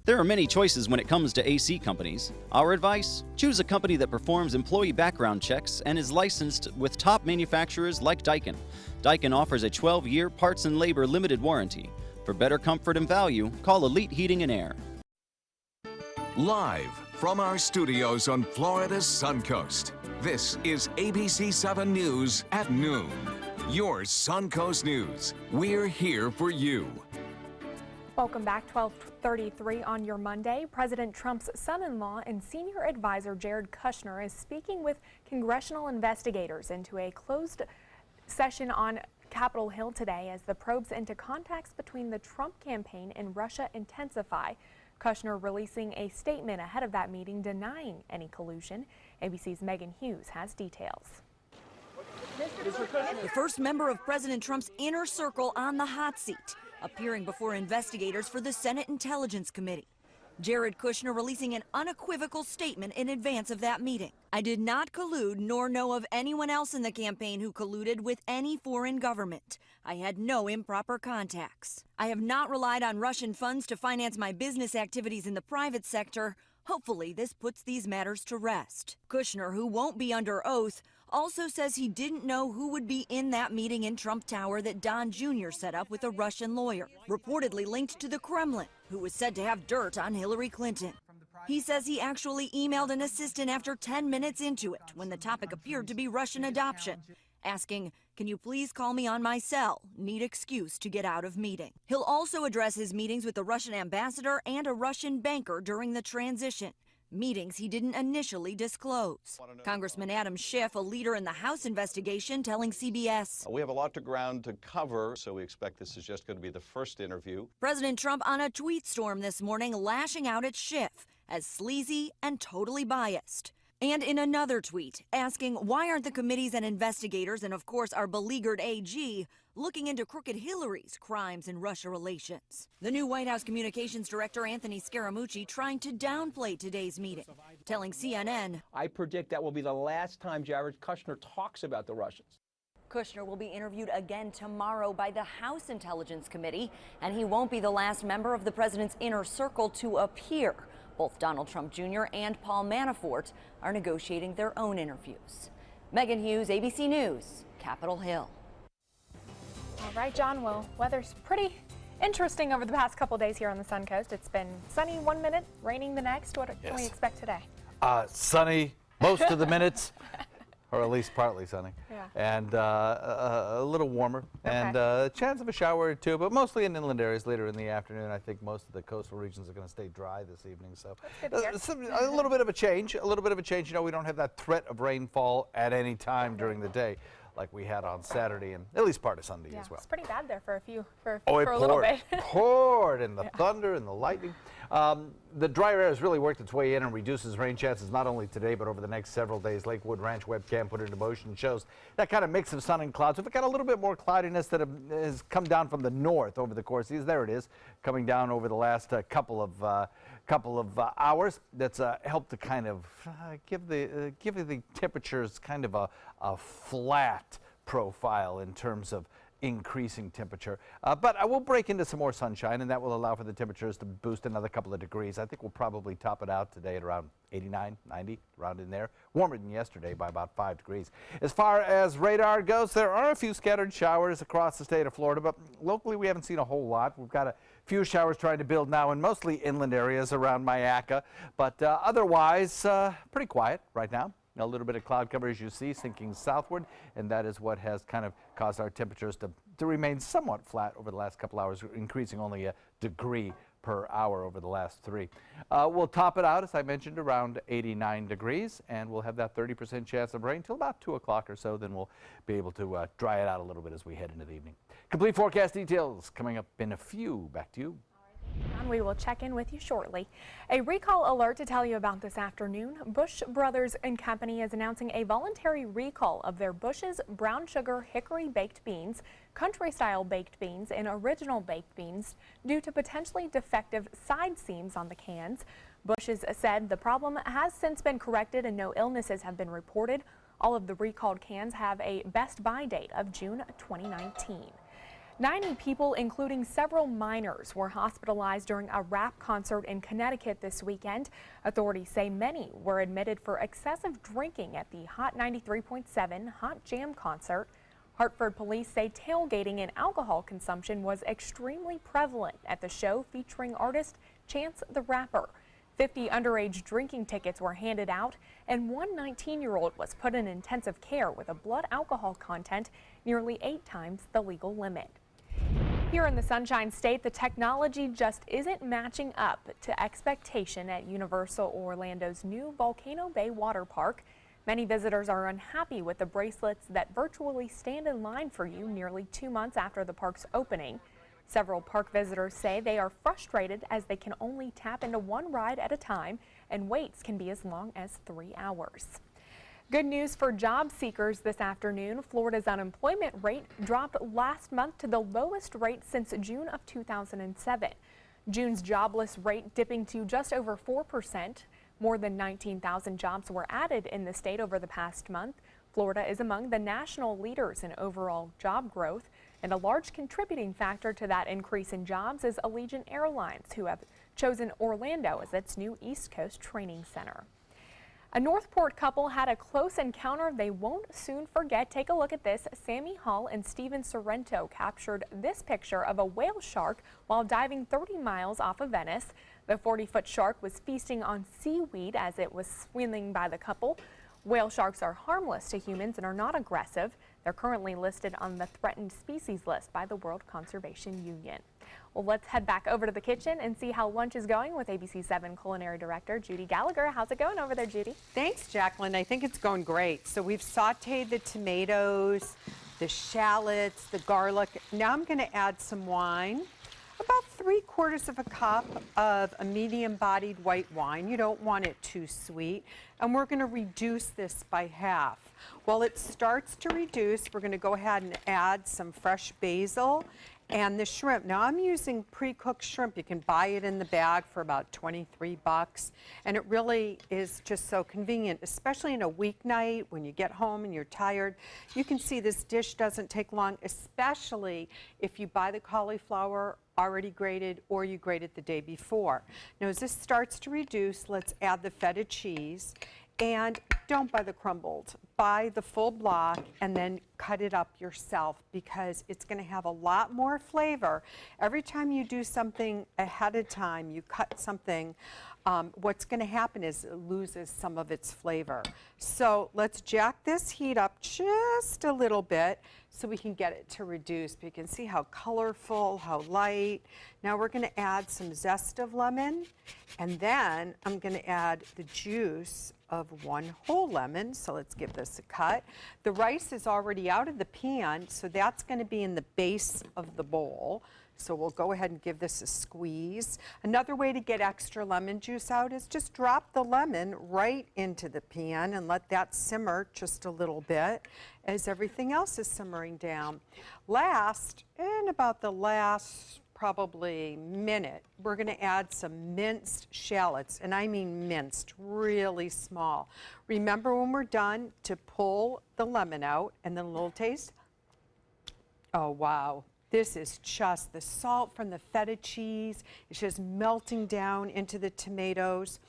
There are many choices when it comes to AC companies. Our advice: choose a company that performs employee background checks and is licensed with top manufacturers like Daikin. Daikin offers a 12-year parts and labor limited warranty. For better comfort and value, call Elite Heating and Air. Live from our studios on Florida's Suncoast, this is ABC 7 News at noon. Your Suncoast News. We're here for you. Welcome back. 12:33 on your Monday. President Trump's son-in-law and senior advisor Jared Kushner is speaking with congressional investigators into a closed session on Capitol Hill today as the probes into contacts between the Trump campaign and Russia intensify. Kushner releasing a statement ahead of that meeting denying any collusion. ABC's Megan Hughes has details. The first member of President Trump's inner circle on the hot seat, appearing before investigators for the Senate Intelligence Committee. Jared Kushner releasing an unequivocal statement in advance of that meeting. I did not collude nor know of anyone else in the campaign who colluded with any foreign government. I had no improper contacts. I have not relied on Russian funds to finance my business activities in the private sector. Hopefully this puts these matters to rest. Kushner, who won't be under oath, also says he didn't know who would be in that meeting in Trump Tower that Don Jr. set up with a Russian lawyer, reportedly linked to the Kremlin, who was said to have dirt on Hillary Clinton. He says he actually emailed an assistant after 10 minutes into it when the topic appeared to be Russian adoption, asking, "Can you please call me on my cell? Need excuse to get out of meeting." He'll also address his meetings with the Russian ambassador and a Russian banker during the transition, meetings he didn't initially disclose. Congressman Adam Schiff, a leader in the House investigation, telling CBS. We have a lot of ground to cover, so we expect this is just going to be the first interview. President Trump on a tweet storm this morning, lashing out at Schiff as sleazy and totally biased. And in another tweet, asking why aren't the committees and investigators, and of course our beleaguered AG, looking into crooked Hillary's crimes in Russia relations. The new White House Communications Director Anthony Scaramucci trying to downplay today's meeting, telling CNN, "I predict that will be the last time Jared Kushner talks about the Russians." Kushner will be interviewed again tomorrow by the House Intelligence Committee, and he won't be the last member of the president's inner circle to appear. Both Donald Trump Jr. and Paul Manafort are negotiating their own interviews. Megan Hughes, ABC News, Capitol Hill. All right, John. Well, weather's pretty interesting over the past couple days here on the Suncoast. It's been sunny one minute, raining the next. What can we expect today? Sunny most of the minutes, or at least partly sunny, and a little warmer, and a chance of a shower or two, but mostly in inland areas later in the afternoon. I think most of the coastal regions are going to stay dry this evening, so a little bit of a change. You know, we don't have that threat of rainfall at any time during the day like we had on Saturday and at least part of Sunday as well. It's pretty bad there for a little bit. poured, and the thunder and the lightning. The drier air has really worked its way in and reduces rain chances not only today but over the next several days. Lakewood Ranch webcam put into motion shows that kind of mix of sun and clouds. We've got a little bit more cloudiness that has come down from the north over the course of these. There it is, coming down over the last couple of hours. That's helped to kind of give the temperatures kind of a flat profile in terms of increasing temperature. But I will break into some more sunshine, and that will allow for the temperatures to boost another couple of degrees. I think we'll probably top it out today at around 89, 90, around in there. Warmer than yesterday by about 5 degrees. As far as radar goes, there are a few scattered showers across the state of Florida, but locally we haven't seen a whole lot. We've got a few showers trying to build now in mostly inland areas around Mayaca, but otherwise pretty quiet right now. A little bit of cloud cover, as you see, sinking southward, and that is what has kind of caused our temperatures to remain somewhat flat over the last couple hours, increasing only a degree per hour over the last 3. We'll top it out, as I mentioned, around 89 degrees, and we'll have that 30% chance of rain till about 2 o'clock or so. Then we'll be able to dry it out a little bit as we head into the evening. Complete forecast details coming up in a few. Back to you. And we will check in with you shortly. A recall alert to tell you about this afternoon. Bush Brothers and Company is announcing a voluntary recall of their Bush's brown sugar hickory baked beans, country style baked beans, and original baked beans due to potentially defective side seams on the cans. Bush has said the problem has since been corrected and no illnesses have been reported. All of the recalled cans have a best buy date of June 2019. 90 people, including several minors, were hospitalized during a rap concert in Connecticut this weekend. Authorities say many were admitted for excessive drinking at the Hot 93.7 Hot Jam concert. Hartford police say tailgating and alcohol consumption was extremely prevalent at the show featuring artist Chance the Rapper. 50 underage drinking tickets were handed out, and one 19-year-old was put in intensive care with a blood alcohol content nearly 8 times the legal limit. Here in the Sunshine State, the technology just isn't matching up to expectation at Universal Orlando's new Volcano Bay Water Park. Many visitors are unhappy with the bracelets that virtually stand in line for you nearly 2 months after the park's opening. Several park visitors say they are frustrated as they can only tap into one ride at a time, and waits can be as long as 3 hours. Good news for job seekers this afternoon. Florida's unemployment rate dropped last month to the lowest rate since June of 2007. June's jobless rate dipping to just over 4%. More than 19,000 jobs were added in the state over the past month. Florida is among the national leaders in overall job growth, and a large contributing factor to that increase in jobs is Allegiant Airlines, who have chosen Orlando as its new East Coast training center. A Northport couple had a close encounter they won't soon forget. Take a look at this. Sammy Hall and Steven Sorrento captured this picture of a whale shark while diving 30 miles off of Venice. The 40-foot shark was feasting on seaweed as it was swimming by the couple. Whale sharks are harmless to humans and are not aggressive. They're currently listed on the threatened species list by the World Conservation Union. Well, let's head back over to the kitchen and see how lunch is going with ABC7 Culinary Director Judy Gallagher. How's it going over there, Judy? Thanks, Jacqueline. I think it's going great. So we've sauteed the tomatoes, the shallots, the garlic. Now I'm going to add some wine. About 3/4 of a cup of a medium-bodied white wine. You don't want it too sweet. And we're going to reduce this by half. While it starts to reduce, we're going to go ahead and add some fresh basil and the shrimp. Now I'm using pre-cooked shrimp. You can buy it in the bag for about 23 bucks. And it really is just so convenient, especially in a weeknight when you get home and you're tired. You can see this dish doesn't take long, especially if you buy the cauliflower already grated or you grate it the day before. Now as this starts to reduce, let's add the feta cheese. And don't buy the crumbled, buy the full block and then cut it up yourself because it's going to have a lot more flavor. Every time you do something ahead of time, you cut something, what's going to happen is it loses some of its flavor. So let's jack this heat up just a little bit so we can get it to reduce. But you can see how colorful, how light. Now we're going to add some zest of lemon, and then I'm going to add the juice of 1 whole lemon. So let's give this a cut. The rice is already out of the pan, so that's going to be in the base of the bowl. So we'll go ahead and give this a squeeze. Another way to get extra lemon juice out is just drop the lemon right into the pan and let that simmer just a little bit as everything else is simmering down. Last, in about the last probably minute, we're going to add some minced shallots, and I mean minced, really small. Remember when we're done to pull the lemon out and then a little taste. Oh, wow. This is just the salt from the feta cheese. It's just melting down into the tomatoes.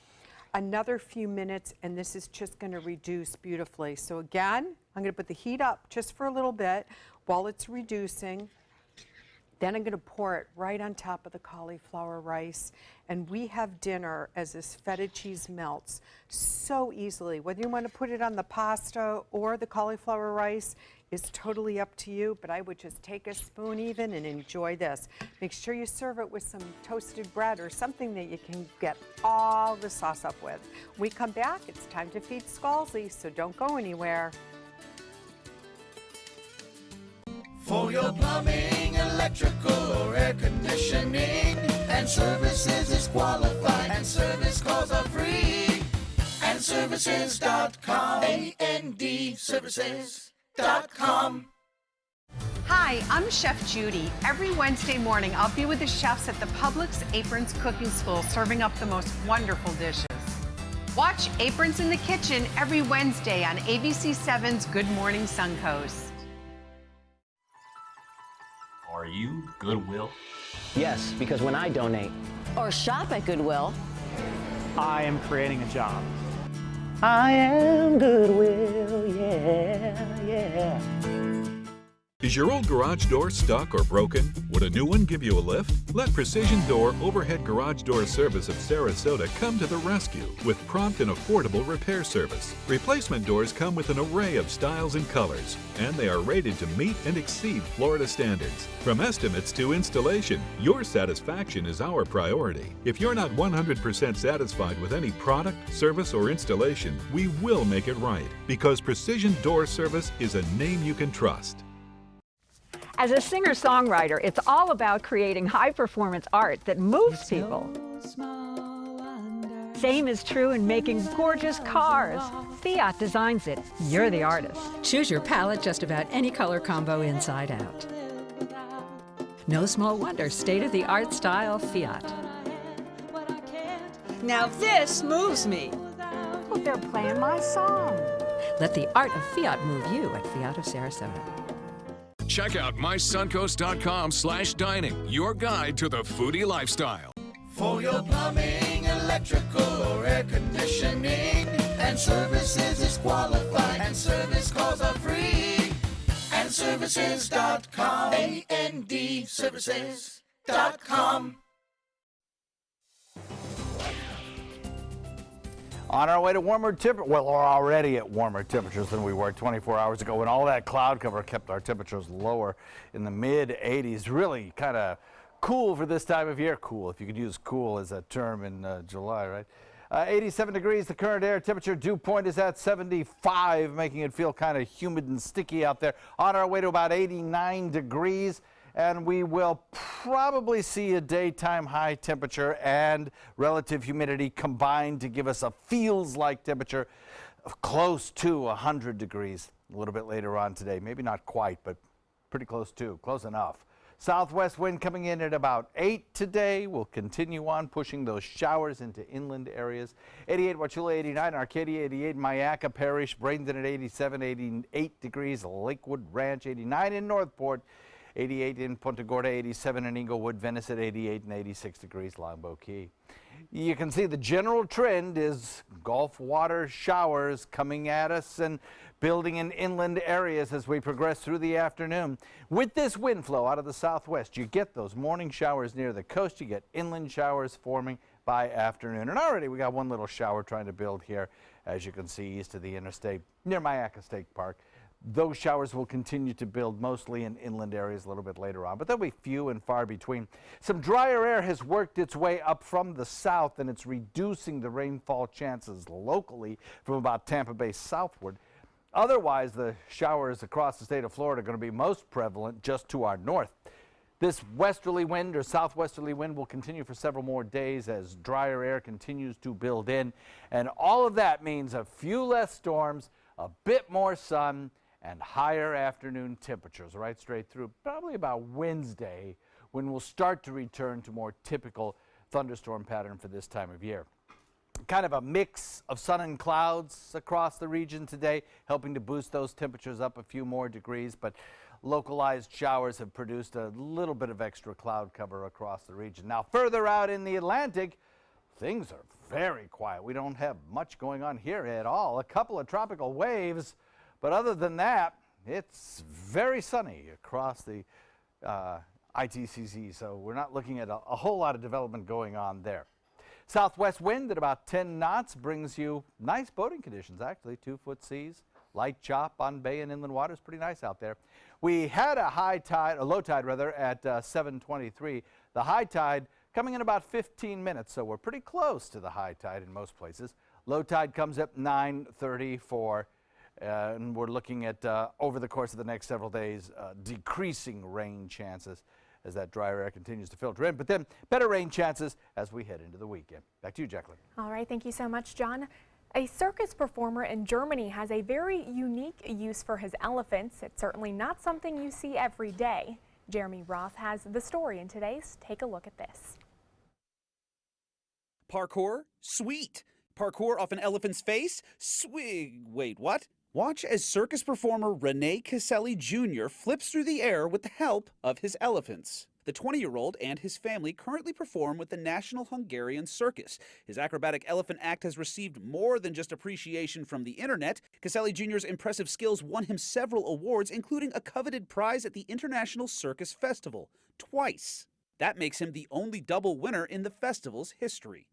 Another few minutes, and this is just going to reduce beautifully. So again, I'm going to put the heat up just for a little bit while it's reducing. Then I'm going to pour it right on top of the cauliflower rice. And we have dinner as this feta cheese melts so easily. Whether you want to put it on the pasta or the cauliflower rice is totally up to you, but I would just take a spoon even and enjoy this. Make sure you serve it with some toasted bread or something that you can get all the sauce up with. When we come back, it's time to feed Scalzi, so don't go anywhere. For your plumbing, electrical, or air conditioning, and services is qualified, and service calls are free. AndServices.com, A-N-D Services.com. Hi, I'm Chef Judy. Every Wednesday morning, I'll be with the chefs at the Publix Aprons Cooking School, serving up the most wonderful dishes. Watch Aprons in the Kitchen every Wednesday on ABC7's Good Morning Suncoast. Are you Goodwill? Yes, because when I donate or shop at Goodwill, I am creating a job. I am Goodwill, yeah, yeah. Is your old garage door stuck or broken? Would a new one give you a lift? Let Precision Door Overhead Garage Door Service of Sarasota come to the rescue with prompt and affordable repair service. Replacement doors come with an array of styles and colors, and they are rated to meet and exceed Florida standards. From estimates to installation, your satisfaction is our priority. If you're not 100% satisfied with any product, service, or installation, we will make it right, because Precision Door Service is a name you can trust. As a singer-songwriter, it's all about creating high-performance art that moves people. Same is true in making gorgeous cars. Fiat designs it. You're the artist. Choose your palette just about any color combo inside out. No small wonder, state-of-the-art style Fiat. Now this moves me. Oh, they're playing my song. Let the art of Fiat move you at Fiat of Sarasota. Check out mysuncoast.com/dining, your guide to the foodie lifestyle. For your plumbing, electrical, or air conditioning, and services is qualified, and service calls are free. AndServices.com, A-N-D Services.com. On our way to warmer temperatures, well, we're already at warmer temperatures than we were 24 hours ago when all that cloud cover kept our temperatures lower in the mid-80s. Really kind of cool for this time of year. Cool, if you could use cool as a term in July, right? 87 degrees, the current air temperature. Dew point is at 75, making it feel kind of humid and sticky out there. On our way to about 89 degrees. And we will probably see a daytime high temperature and relative humidity combined to give us a feels-like temperature of close to 100 degrees a little bit later on today. Maybe not quite, but pretty close to, close enough. Southwest wind coming in at about 8 today. We'll continue on pushing those showers into inland areas. 88 Wauchula, 89 Arcadia, 88 Myakka Parish, Bradenton at 87, 88 degrees, Lakewood Ranch, 89 in Northport. 88 in Punta Gorda, 87 in Inglewood, Venice at 88 and 86 degrees, Longboat Key. You can see the general trend is Gulf water showers coming at us and building in inland areas as we progress through the afternoon. With this wind flow out of the southwest, you get those morning showers near the coast. You get inland showers forming by afternoon. And already we got one little shower trying to build here, as you can see, east of the interstate near Myakka State Park. Those showers will continue to build mostly in inland areas a little bit later on, but they'll be few and far between. Some drier air has worked its way up from the south, and it's reducing the rainfall chances locally from about Tampa Bay southward. Otherwise, the showers across the state of Florida are going to be most prevalent just to our north. This westerly wind or southwesterly wind will continue for several more days as drier air continues to build in, and all of that means a few less storms, a bit more sun, and higher afternoon temperatures right straight through, probably about Wednesday, when we'll start to return to more typical thunderstorm pattern for this time of year. Kind of a mix of sun and clouds across the region today, helping to boost those temperatures up a few more degrees, but localized showers have produced a little bit of extra cloud cover across the region. Now, further out in the Atlantic, things are very quiet. We don't have much going on here at all. A couple of tropical waves, but other than that, it's very sunny across the ITCZ, so we're not looking at a whole lot of development going on there. Southwest wind at about 10 knots brings you nice boating conditions, actually. 2-foot seas, light chop on bay and inland waters, pretty nice out there. We had a low tide rather, at 7:23. The high tide coming in about 15 minutes, so we're pretty close to the high tide in most places. Low tide comes at 9:34. And we're looking at, over the course of the next several days, decreasing rain chances as that drier air continues to filter in, but then better rain chances as we head into the weekend. Back to you, Jacqueline. All right, thank you so much, John. A circus performer in Germany has a very unique use for his elephants. It's certainly not something you see every day. Jeremy Roth has the story in today's Take a Look at This. Parkour? Sweet. Parkour off an elephant's face? Sweet. Wait, what? Watch as circus performer Rene Caselli Jr. flips through the air with the help of his elephants. The 20-year-old and his family currently perform with the National Hungarian Circus. His acrobatic elephant act has received more than just appreciation from the internet. Caselli Jr.'s impressive skills won him several awards, including a coveted prize at the International Circus Festival, twice. That makes him the only double winner in the festival's history.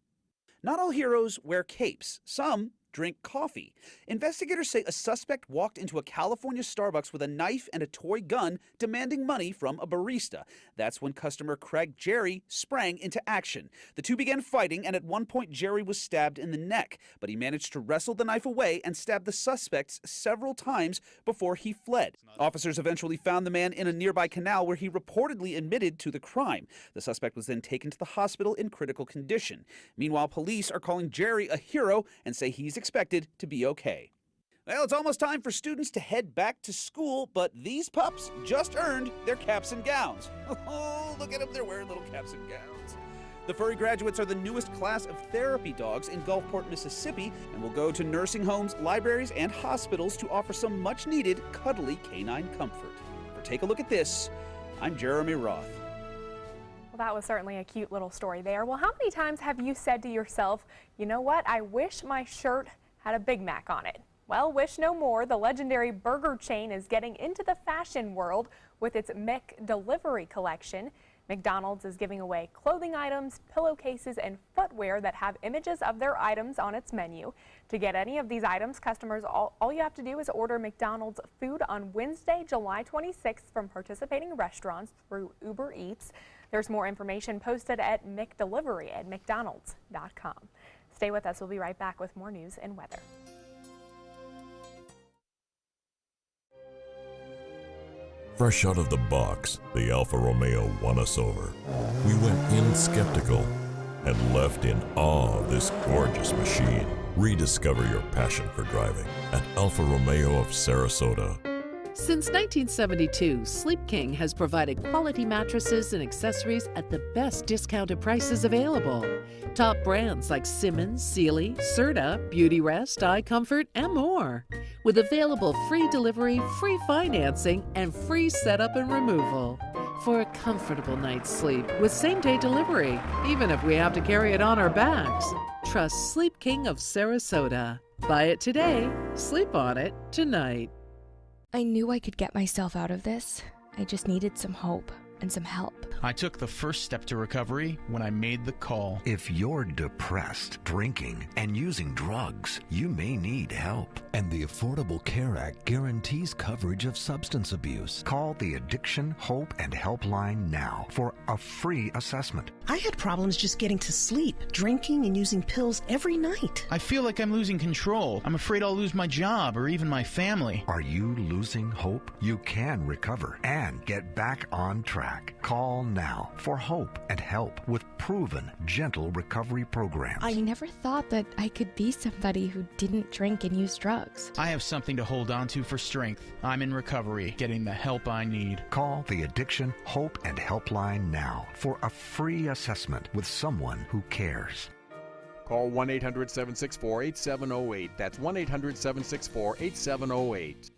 Not all heroes wear capes. Some drink coffee. Investigators say a suspect walked into a California Starbucks with a knife and a toy gun, demanding money from a barista. That's when customer Craig Jerry sprang into action. The two began fighting, and at one point Jerry was stabbed in the neck, but he managed to wrestle the knife away and stabbed the suspects several times before he fled. Officers eventually found the man in a nearby canal where he reportedly admitted to the crime. The suspect was then taken to the hospital in critical condition. Meanwhile, police are calling Jerry a hero and say he's expected to be okay. Well, it's almost time for students to head back to school, but these pups just earned their caps and gowns. Oh, look at them, they're wearing little caps and gowns. The furry graduates are the newest class of therapy dogs in Gulfport, Mississippi, and will go to nursing homes, libraries, and hospitals to offer some much-needed cuddly canine comfort. For Take a Look at This, I'm Jeremy Roth. That was certainly a cute little story there. Well, how many times have you said to yourself, you know what, I wish my shirt had a Big Mac on it? Well, wish no more. The legendary burger chain is getting into the fashion world with its McDelivery collection. McDonald's is giving away clothing items, pillowcases, and footwear that have images of their items on its menu. To get any of these items, customers, all you have to do is order McDonald's food on Wednesday, July 26th from participating restaurants through Uber Eats. There's more information posted at McDelivery@mcdonalds.com. Stay with us. We'll be right back with more news and weather. Fresh out of the box, the Alfa Romeo won us over. We went in skeptical and left in awe of this gorgeous machine. Rediscover your passion for driving at Alfa Romeo of Sarasota. Since 1972, Sleep King has provided quality mattresses and accessories at the best discounted prices available. Top brands like Simmons, Sealy, Serta, Beautyrest, iComfort, and more. With available free delivery, free financing, and free setup and removal. For a comfortable night's sleep with same-day delivery, even if we have to carry it on our backs. Trust Sleep King of Sarasota. Buy it today, sleep on it tonight. I knew I could get myself out of this. I just needed some hope and some help. I took the first step to recovery when I made the call. If you're depressed, drinking, and using drugs, you may need help. And the Affordable Care Act guarantees coverage of substance abuse. Call the Addiction, Hope, and Helpline now for a free assessment. I had problems just getting to sleep, drinking and using pills every night. I feel like I'm losing control. I'm afraid I'll lose my job or even my family. Are you losing hope? You can recover and get back on track. Call now for hope and help with proven, gentle recovery programs. I never thought that I could be somebody who didn't drink and use drugs. I have something to hold on to for strength. I'm in recovery, getting the help I need. Call the Addiction, Hope, and Helpline now for a free assessment with someone who cares. Call 1-800-764-8708. That's 1-800-764-8708.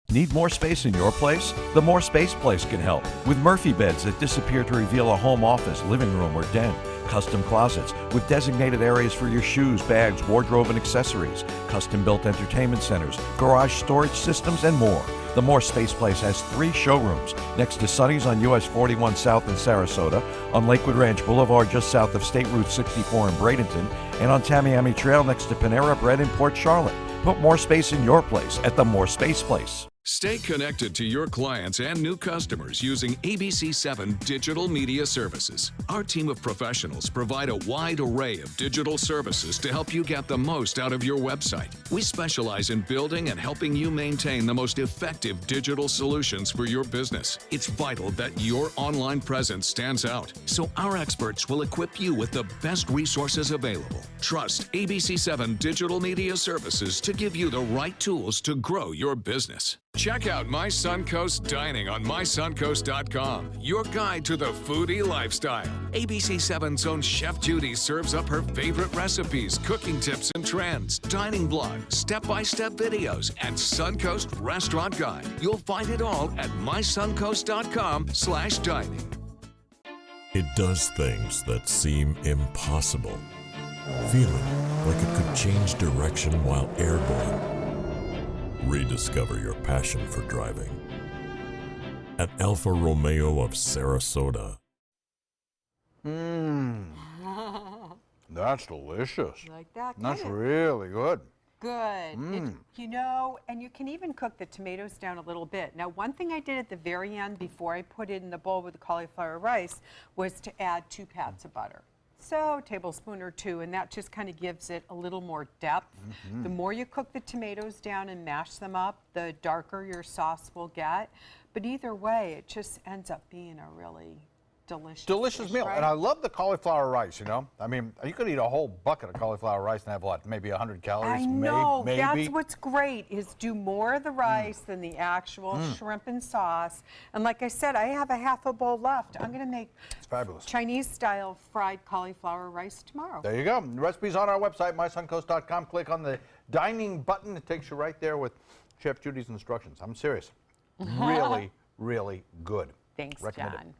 Need more space in your place? The More Space Place can help. With Murphy beds that disappear to reveal a home office, living room, or den. Custom closets with designated areas for your shoes, bags, wardrobe, and accessories. Custom-built entertainment centers, garage storage systems, and more. The More Space Place has 3 showrooms next to Sunny's on US 41 South in Sarasota, on Lakewood Ranch Boulevard just south of State Route 64 in Bradenton, and on Tamiami Trail next to Panera Bread in Port Charlotte. Put more space in your place at the More Space Place. Stay connected to your clients and new customers using ABC7 Digital Media Services. Our team of professionals provide a wide array of digital services to help you get the most out of your website. We specialize in building and helping you maintain the most effective digital solutions for your business. It's vital that your online presence stands out, so our experts will equip you with the best resources available. Trust ABC7 Digital Media Services to give you the right tools to grow your business. Check out My Suncoast Dining on mysuncoast.com, your guide to the foodie lifestyle. ABC7's own Chef Judy serves up her favorite recipes, cooking tips and trends, dining blogs, step-by-step videos, and Suncoast Restaurant Guide. You'll find it all at mysuncoast.com/dining. It does things that seem impossible. Feeling like it could change direction while airborne. Rediscover your passion for driving at Alfa Romeo of Sarasota. That's delicious. You like that? That's Good. really good. Good. You know, and you can even cook the tomatoes down a little bit. Now, one thing I did at the very end before I put it in the bowl with the cauliflower rice was to add 2 pats of butter. So, a tablespoon or 2, and that just kind of gives it a little more depth. The more you cook the tomatoes down and mash them up, the darker your sauce will get. But either way, it just ends up being a really delicious dish, meal. right? And I love the cauliflower rice, you know. I mean, you could eat a whole bucket of cauliflower rice and have what, maybe 100 calories? I know. Maybe. That's what's great is do more of the rice than the actual shrimp and sauce. And like I said, I have a half a bowl left. I'm going to make Chinese-style fried cauliflower rice tomorrow. There you go. The recipe's on our website, mysuncoast.com. Click on the dining button. It takes you right there with Chef Judy's instructions. I'm serious. Really, really good. Thanks, Recommend it. John.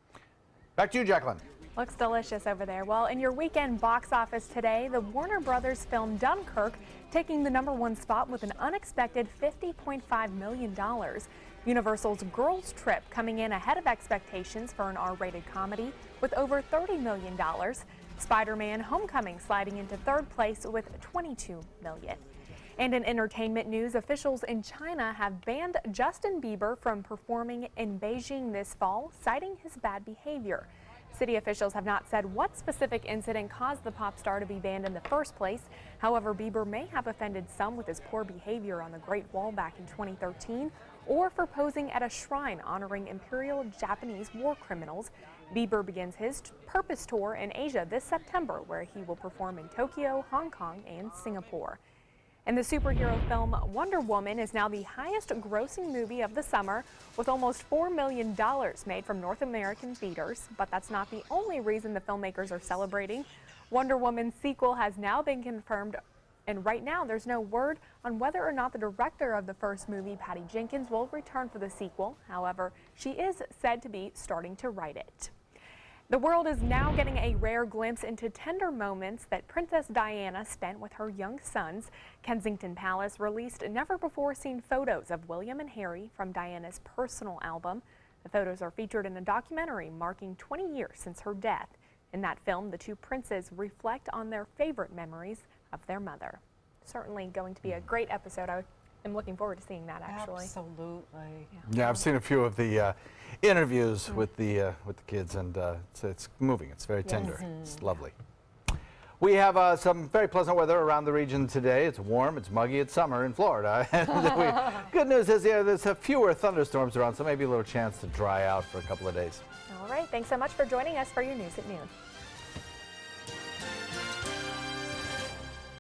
Back to you, Jacqueline. Looks delicious over there. Well, in your weekend box office today, the Warner Brothers film Dunkirk taking the #1 spot with an unexpected $50.5 million. Universal's Girls Trip coming in ahead of expectations for an R-rated comedy with over $30 million. Spider-Man Homecoming sliding into third place with $22 million. And in entertainment news, officials in China have banned Justin Bieber from performing in Beijing this fall, citing his bad behavior. City officials have not said what specific incident caused the pop star to be banned in the first place. However, Bieber may have offended some with his poor behavior on the Great Wall back in 2013 or for posing at a shrine honoring Imperial Japanese war criminals. Bieber begins his Purpose Tour in Asia this September, where he will perform in Tokyo, Hong Kong, and Singapore. And the superhero film Wonder Woman is now the highest grossing movie of the summer, with almost $4 million made from North American theaters. But that's not the only reason the filmmakers are celebrating. Wonder Woman's sequel has now been confirmed, and right now there's no word on whether or not the director of the first movie, Patty Jenkins, will return for the sequel. However, she is said to be starting to write it. The world is now getting a rare glimpse into tender moments that Princess Diana spent with her young sons. Kensington Palace released never-before-seen photos of William and Harry from Diana's personal album. The photos are featured in a documentary marking 20 years since her death. In that film, the two princes reflect on their favorite memories of their mother. Certainly going to be a great episode. I'm looking forward to seeing that, actually. Absolutely. Yeah, I've seen a few of the interviews with the kids, and it's moving. It's very tender. It's lovely. We have some very pleasant weather around the region today. It's warm, it's muggy, it's summer in Florida. Good news is there's fewer thunderstorms around, so maybe a little chance to dry out for a couple of days. All right, thanks so much for joining us for your news at noon.